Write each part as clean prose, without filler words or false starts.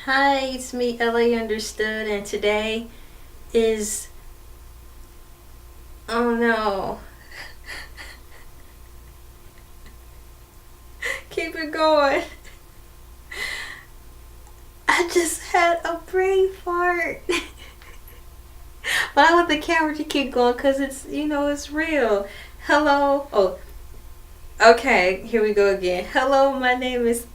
Hi, it's me, Elay Understood, and today is. Oh no. Keep it going. I just had a brain fart. But I want the camera to keep going because it's real. Hello. Oh, okay, here we go again. Hello, my name is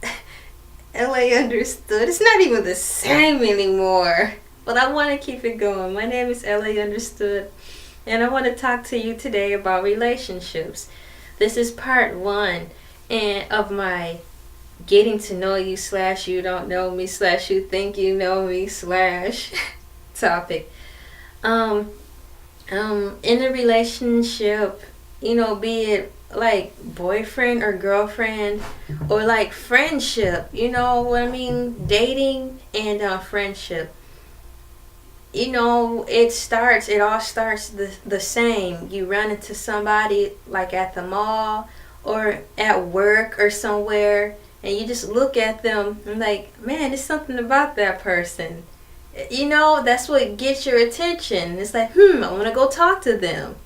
Elay Understood. It's not even the same anymore. But I want to keep it going. My name is Elay Understood. And I want to talk to you today about relationships. This is part one of my getting to know you / you don't know me / you think you know me / topic. In a relationship, be it like boyfriend or girlfriend or like friendship, you know what I mean? Dating and friendship. It all starts the same. You run into somebody like at the mall or at work or somewhere, and you just look at them and like, man, there's something about that person. That's what gets your attention. It's like, I want to go talk to them.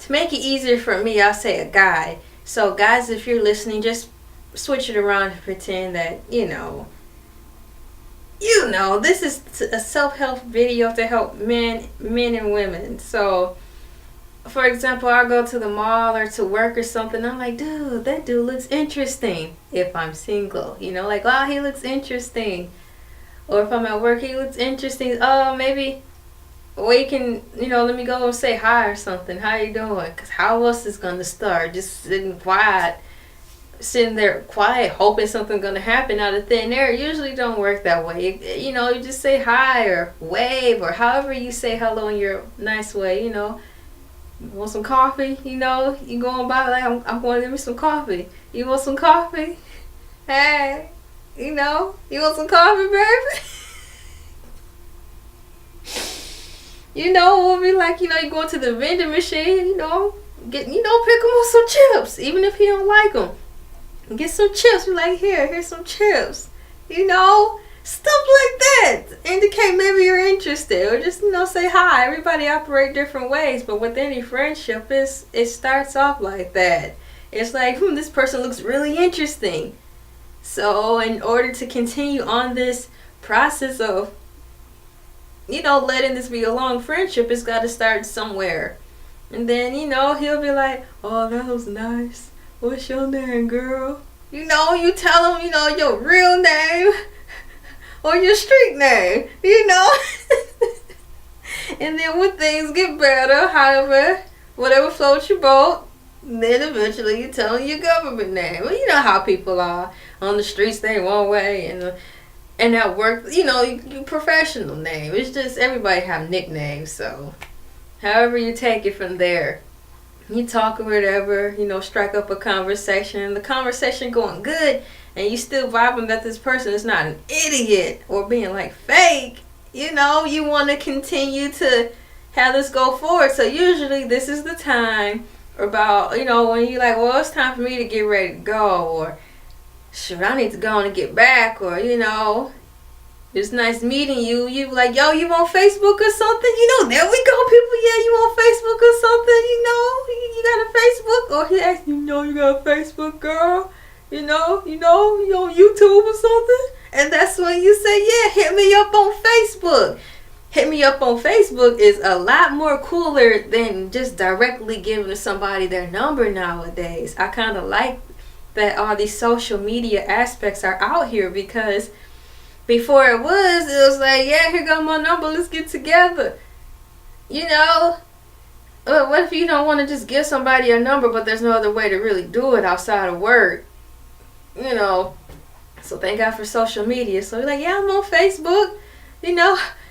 To make it easier for me, I'll say a guy. So guys, if you're listening, just switch it around and pretend that, this is a self-help video to help men and women. So, for example, I'll go to the mall or to work or something. I'm like, dude, that dude looks interesting. If I'm single, like, wow, he looks interesting. Or if I'm at work, he looks interesting. Oh, maybe we can, let me go and say hi or something. How you doing? Because how else is going to start? Just sitting there quiet, hoping something's going to happen out of thin air. It usually don't work that way. You just say hi or wave or however you say hello in your nice way. Want some coffee? You going by like, I'm going to give me some coffee. You want some coffee? Hey, you want some coffee, baby? We'll be like, you go to the vending machine, pick him up some chips, even if he don't like them. Get some chips. We're like, here's some chips. Stuff like that. Indicate maybe you're interested, or just say hi. Everybody operate different ways, but with any friendship, it starts off like that. It's like, this person looks really interesting. So, in order to continue on this process of, letting this be a long friendship, it's got to start somewhere. And then, he'll be like, oh, that was nice. What's your name, girl? You tell him, your real name or your street name, And then when things get better, however, whatever floats your boat, then eventually you tell them your government name. Well, you know how people are. On the streets, they one way, and at work, your professional name. It's just everybody have nicknames, so however you take it from there. You talk or whatever, strike up a conversation, and the conversation going good, and you still vibing that this person is not an idiot or being like fake. You want to continue to have this go forward. So usually this is the time about, when you're like, well, it's time for me to get ready to go, or shoot, I need to go on and get back, or, it's nice meeting you. You like, yo, you on Facebook or something? There we go, people. Yeah, you on Facebook or something? You got a Facebook? Or he asked you got a Facebook, girl? You on YouTube or something? And that's when you say, yeah, hit me up on Facebook. Hit me up on Facebook is a lot more cooler than just directly giving somebody their number nowadays. I kind of like that all these social media aspects are out here, because before it was like, yeah, here go my number, let's get together. What if you don't want to just give somebody a number, but there's no other way to really do it outside of work? So thank God for social media. So you're like, yeah, I'm on Facebook.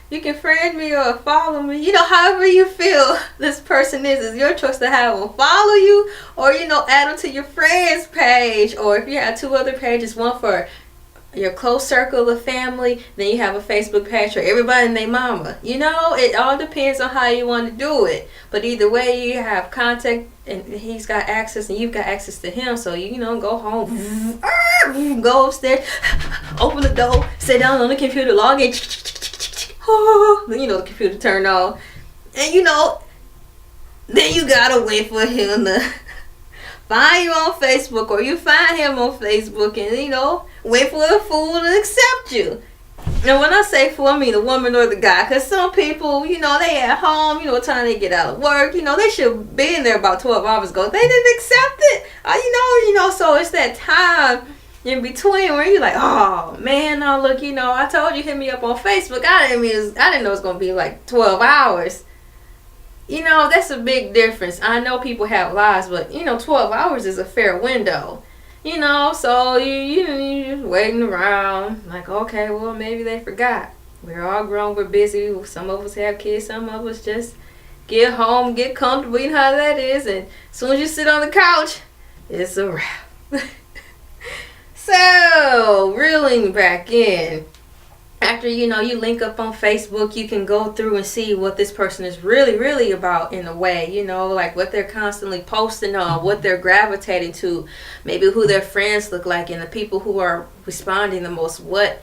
You can friend me or follow me. However you feel this person is your choice to have them follow you, or, add them to your friends page. Or if you have two other pages, one for your close circle of family, then you have a Facebook page for everybody and their mama. It all depends on how you want to do it. But either way, you have contact, and he's got access and you've got access to him. So go home, go upstairs. open the door, sit down on the computer, log in. Then the computer turned on. And then you gotta wait for him to find you on Facebook, or you find him on Facebook, and wait for the fool to accept you. And when I say fool, I mean the woman or the guy, because some people, they at home, what time they get out of work, they should be in there about 12 hours ago. They didn't accept it. So it's that time in between where you're like, oh man, now look, I told you hit me up on Facebook. I didn't know it's gonna be like 12 hours. That's a big difference. I know people have lives, but 12 hours is a fair window. So you're waiting around like, okay, well, maybe they forgot. We're all grown, we're busy. Some of us have kids, some of us just get home, get comfortable, you know how that is, and as soon as you sit on the couch, it's a wrap. So, reeling back in, after you link up on Facebook, you can go through and see what this person is really about, in a way, like what they're constantly posting on, what they're gravitating to, maybe who their friends look like, and the people who are responding the most, what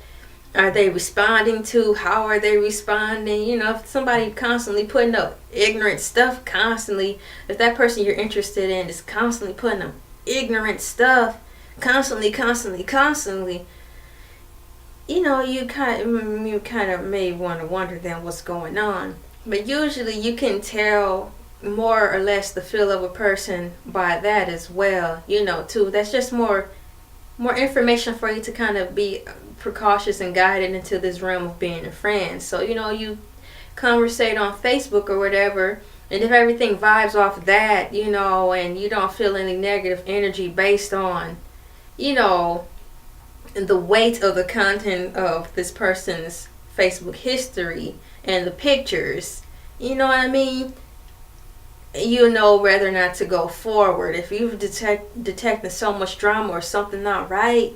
are they responding to, how are they responding. If somebody constantly putting up ignorant stuff, if that person you're interested in is constantly putting up ignorant stuff, constantly, you kind of may want to wonder then what's going on. But usually you can tell more or less the feel of a person by that as well, too. That's just more information for you to kind of be precautious and guided into this realm of being a friend. So, you conversate on Facebook or whatever, and if everything vibes off that, and you don't feel any negative energy based on, the weight of the content of this person's Facebook history and the pictures, you know what I mean? Whether or not to go forward. If you've detected so much drama or something not right,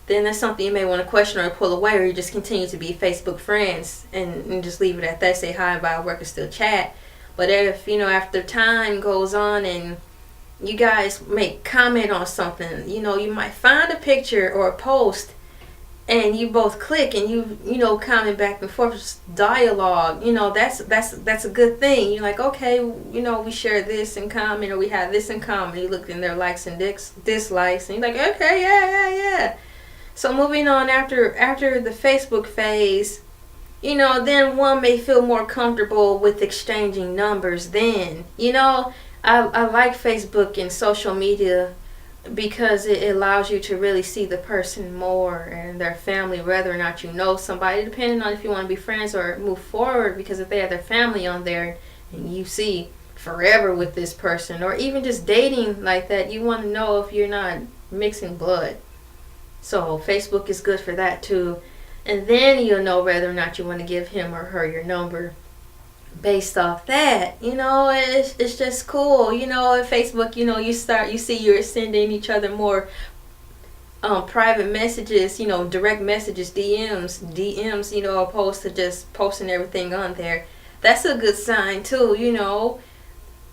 then that's something you may want to question or pull away, or you just continue to be Facebook friends and just leave it at that. Say hi, bye, work, and still chat. But if, after time goes on and you guys make comment on something, you might find a picture or a post and you both click and you comment back and forth, dialogue, that's a good thing. You're like, okay, we share this in common, or we have this in common. You look in their likes and dislikes, and you're like, okay, yeah. So moving on, after the Facebook phase, then one may feel more comfortable with exchanging numbers. Then, I like Facebook and social media because it allows you to really see the person more and their family, whether or not you know somebody, depending on if you want to be friends or move forward. Because if they have their family on there and you see forever with this person, or even just dating like that, you want to know if you're not mixing blood. So Facebook is good for that too. And then you'll know whether or not you want to give him or her your number based off that. It's just cool. In Facebook, you see you're sending each other more private messages, direct messages, DMs, opposed to just posting everything on there. That's a good sign too,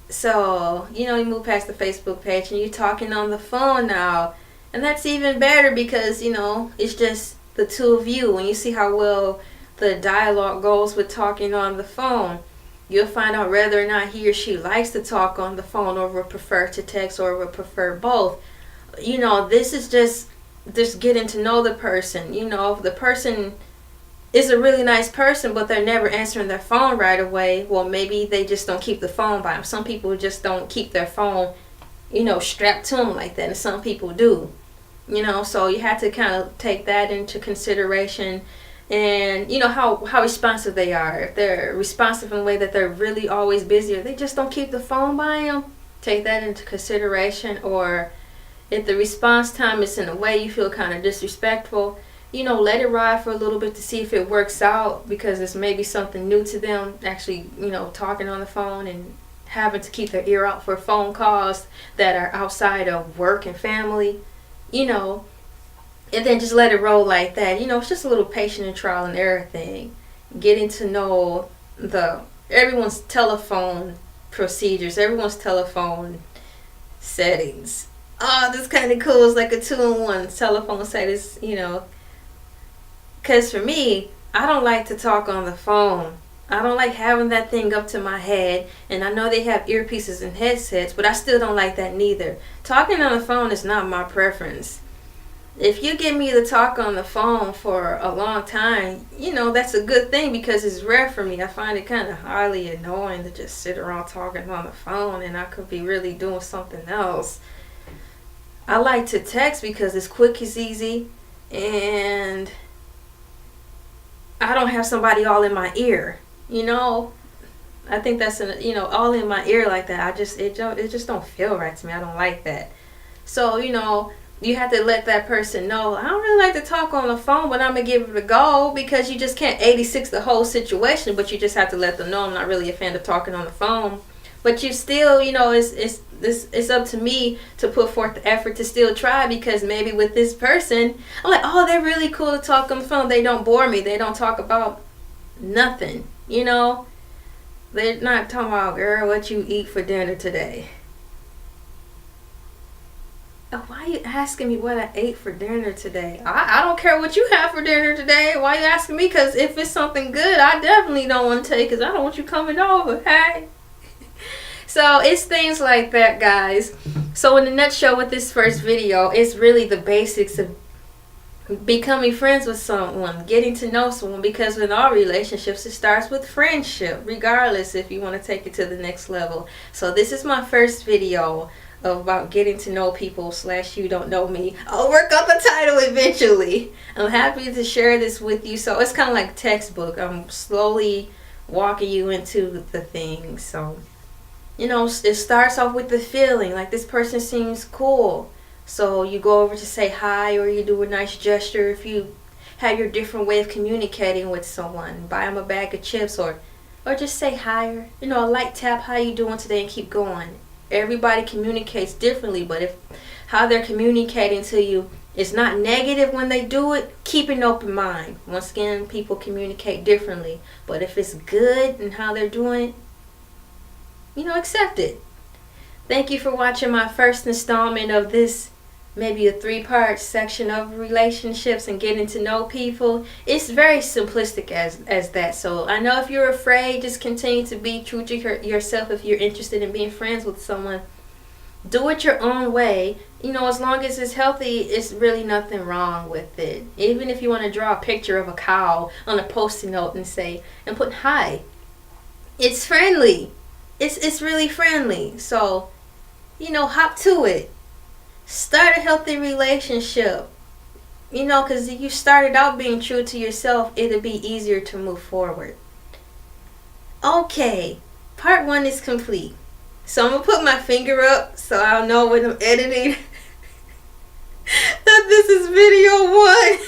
So, you move past the Facebook page and you're talking on the phone now. And that's even better because, it's just the two of you. When you see how well the dialogue goes with talking on the phone, you'll find out whether or not he or she likes to talk on the phone, or would prefer to text, or would prefer both. This is just getting to know the person. If the person is a really nice person, but they're never answering their phone right away, well, maybe they just don't keep the phone by them. Some people just don't keep their phone, strapped to them like that, and some people do. So you have to kind of take that into consideration, and how responsive they are. If they're responsive in a way that they're really always busy, or they just don't keep the phone by them, take that into consideration. Or if the response time is in a way you feel kind of disrespectful, let it ride for a little bit to see if it works out, because it's maybe something new to them, actually, talking on the phone and having to keep their ear out for phone calls that are outside of work and family. And then just let it roll like that. It's just a little patient and trial and error thing. Getting to know everyone's telephone procedures, everyone's telephone settings. Oh, this kind of cool. It's like a 2-in-1 telephone settings, Because for me, I don't like to talk on the phone. I don't like having that thing up to my head. And I know they have earpieces and headsets, but I still don't like that neither. Talking on the phone is not my preference. If you get me to talk on the phone for a long time, that's a good thing because it's rare for me. I find it kind of highly annoying to just sit around talking on the phone and I could be really doing something else. I like to text because it's quick, it's easy, and I don't have somebody all in my ear. I think that's all in my ear like that. It just don't feel right to me. I don't like that. So you have to let that person know, I don't really like to talk on the phone, but I'm gonna give it a go, because you just can't 86 the whole situation. But you just have to let them know I'm not really a fan of talking on the phone. But you still, it's up to me to put forth the effort to still try, because maybe with this person, I'm like, oh, they're really cool to talk on the phone. They don't bore me. They don't talk about nothing. They're not talking about, girl, what you eat for dinner today. Why are you asking me what I ate for dinner today? I don't care what you have for dinner today. Why are you asking me? Because if it's something good, I definitely don't want to take, because I don't want you coming over. Hey. So it's things like that, guys. So in a nutshell, with this first video, it's really the basics of becoming friends with someone, getting to know someone, because in all relationships, it starts with friendship, regardless if you want to take it to the next level. So this is my first video about getting to know people / you don't know me. I'll work on the title eventually. I'm happy to share this with you. So it's kind of like a textbook. I'm slowly walking you into the thing. So it starts off with the feeling like this person seems cool. So you go over to say hi, or you do a nice gesture if you have your different way of communicating with someone. Buy them a bag of chips, or just say hi, or a light tap, how you doing today, and keep going. Everybody communicates differently, but if how they're communicating to you is not negative when they do it, keep an open mind. Once again, people communicate differently, but if it's good and how they're doing it, accept it. Thank you for watching my first installment of this, maybe a 3-part section of relationships and getting to know people. It's very simplistic as that. So I know if you're afraid, just continue to be true to yourself. If you're interested in being friends with someone, do it your own way. As long as it's healthy, it's really nothing wrong with it. Even if you want to draw a picture of a cow on a post-it note and put hi, it's friendly. It's really friendly. So hop to it. Start a healthy relationship. Because if you started out being true to yourself, it'll be easier to move forward. Okay, part 1 is complete. So I'm going to put my finger up so I'll know when I'm editing that this is video 1.